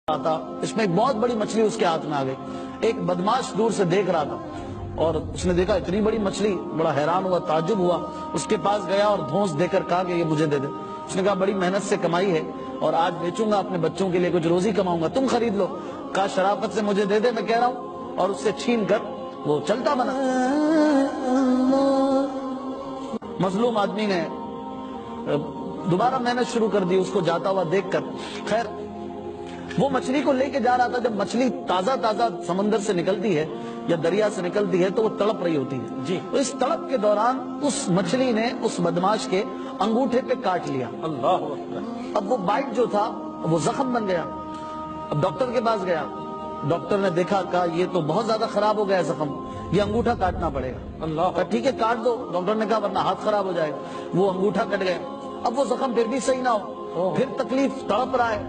تھا، اس میں ایک بہت بڑی مچھلی اس کے ہاتھ میں آ گئی۔ ایک بدماش دور سے دیکھ رہا تھا اور اس نے دیکھا اتنی بڑی مچھلی، بڑا حیران ہوا، تعجب ہوا، اس کے پاس گیا اور دھونس دے کر کہا کہ یہ مجھے دے دے۔ اس نے کہا بڑی محنت سے کمائی ہے اور آج بیچوں گا، اپنے بچوں کے لیے کچھ روزی کماؤں گا، تم خرید لو۔ کہا شرافت سے مجھے دے دے، میں کہہ رہا ہوں، اور اس سے چھین کر وہ چلتا بنا۔ مظلوم آدمی نے دوبارہ محنت شروع کر دی اس کو جاتا ہوا دیکھ کر۔ خیر وہ مچھلی کو لے کے جا رہا تھا۔ جب مچھلی تازہ سمندر سے نکلتی ہے یا دریا سے نکلتی ہے تو وہ تڑپ رہی ہوتی ہے جی۔ تو اس تڑپ کے دوران اس مچھلی نے اس بدماش کے انگوٹھے پہ کاٹ لیا۔ اللہ اکبر۔ اب وہ بائٹ جو تھا وہ زخم بن گیا۔ اب ڈاکٹر کے پاس گیا، ڈاکٹر نے دیکھا، کہا یہ تو بہت زیادہ خراب ہو گیا ہے زخم، یہ انگوٹھا کاٹنا پڑے گا۔ اللہ، کہا ٹھیک ہے کاٹ دو۔ ڈاکٹر نے کہا ورنہ ہاتھ خراب ہو جائے گا۔ وہ انگوٹھا کٹ گیا۔ اب وہ زخم پھر بھی صحیح نہ ہو، پھر تکلیف، تڑپ رہا ہے۔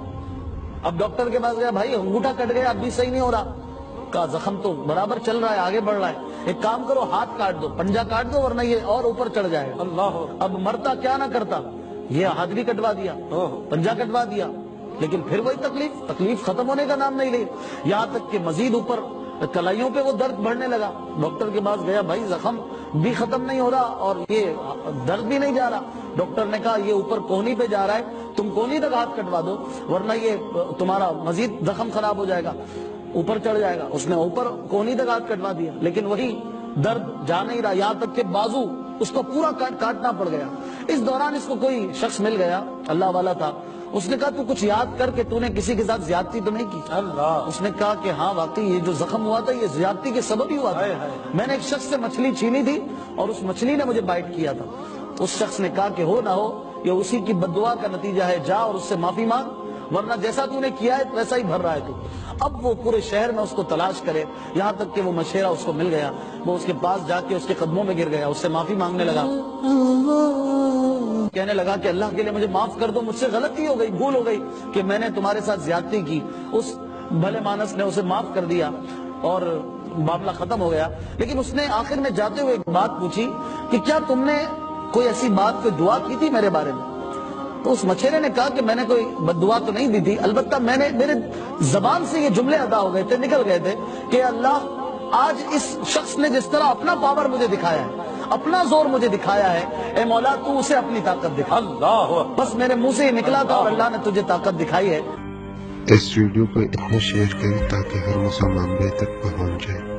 اب ڈاکٹر کے پاس گیا، بھائی انگوٹھا کٹ گیا اب بھی صحیح نہیں ہو رہا۔ کہا زخم تو برابر چل رہا ہے، آگے بڑھ رہا ہے، ایک کام کرو ہاتھ کاٹ دو، پنجہ کاٹ دو ورنہ یہ اور اوپر چڑھ جائے گا۔ اللہ، اب مرتا کیا نہ کرتا، یہ ہاتھ بھی کٹوا دیا، پنجہ کٹوا دیا، لیکن پھر وہی تکلیف ختم ہونے کا نام نہیں لے، یہاں تک کہ مزید اوپر کلائیوں پہ وہ درد بڑھنے لگا۔ ڈاکٹر کے پاس گیا، بھائی زخم بھی ختم نہیں ہو رہا اور یہ درد بھی نہیں جا رہا۔ ڈاکٹر نے کہا یہ اوپر کونی پہ جا رہا ہے، تم کونی تک ہاتھ کٹوا دو ورنہ یہ تمہارا مزید زخم خراب ہو جائے گا، اوپر چڑھ جائے گا۔ اس نے اوپر کونی تک ہاتھ کٹوا دیا، لیکن وہی درد جا نہیں رہا، یہاں تک کہ بازو اس کو پورا کاٹنا پڑ گیا۔ اس دوران اس کو کوئی شخص مل گیا، اللہ والا تھا، اس نے کہا تو کچھ یاد کر کہ تو نے کسی کے ساتھ زیادتی تو نہیں کی؟ اللہ، اس نے کہا کہ ہاں واقعی یہ جو زخم ہوا تھا یہ زیادتی کے سبب ہی ہوا تھا، میں نے ایک شخص سے مچھلی چھینی تھی اور اس مچھلی نے مجھے بائٹ کیا تھا۔ اس شخص نے کہا کہ ہو نہ ہو یہ اسی کی بددعا کا نتیجہ ہے، جا اور اس سے معافی مانگ ورنہ جیسا تو نے کیا ہے ویسا ہی بھر رہا ہے تو۔ اب وہ پورے شہر میں اس کو تلاش کرے، یہاں تک کہ وہ مشیرہ اس کو مل گیا، وہ اس کے پاس جا کے اس کے قدموں میں گر گیا، اس سے معافی مانگنے لگا، کہنے لگا کہ اللہ کے لیے مجھے معاف کر دو، مجھ سے غلطی ہو گئی، بھول ہو گئی کہ میں نے تمہارے ساتھ زیادتی کی۔ اس بھلے مانس نے اسے معاف کر دیا اور معاملہ ختم ہو گیا۔ لیکن اس نے آخر میں جاتے ہوئے ایک بات پوچھی کہ کیا تم نے کوئی ایسی بات پہ دعا کی تھی میرے بارے میں؟ تو اس مچھیرے نے کہا کہ میں نے کوئی بد دعا تو نہیں دی تھی، البتہ میرے زبان سے یہ جملے ادا ہو گئے تھے، نکل گئے تھے کہ اللہ آج اس شخص نے جس طرح اپنا پاور مجھے دکھایا ہے، اپنا زور مجھے دکھایا ہے، اے مولا تو اسے اپنی طاقت دکھا۔ اللہ، بس میرے منہ سے یہ نکلا تھا اور اللہ نے تجھے طاقت دکھائی ہے۔ اس ویڈیو کو اتنا شیئر کریں تاکہ ہر مسلمان بے تک پہنچ جائے۔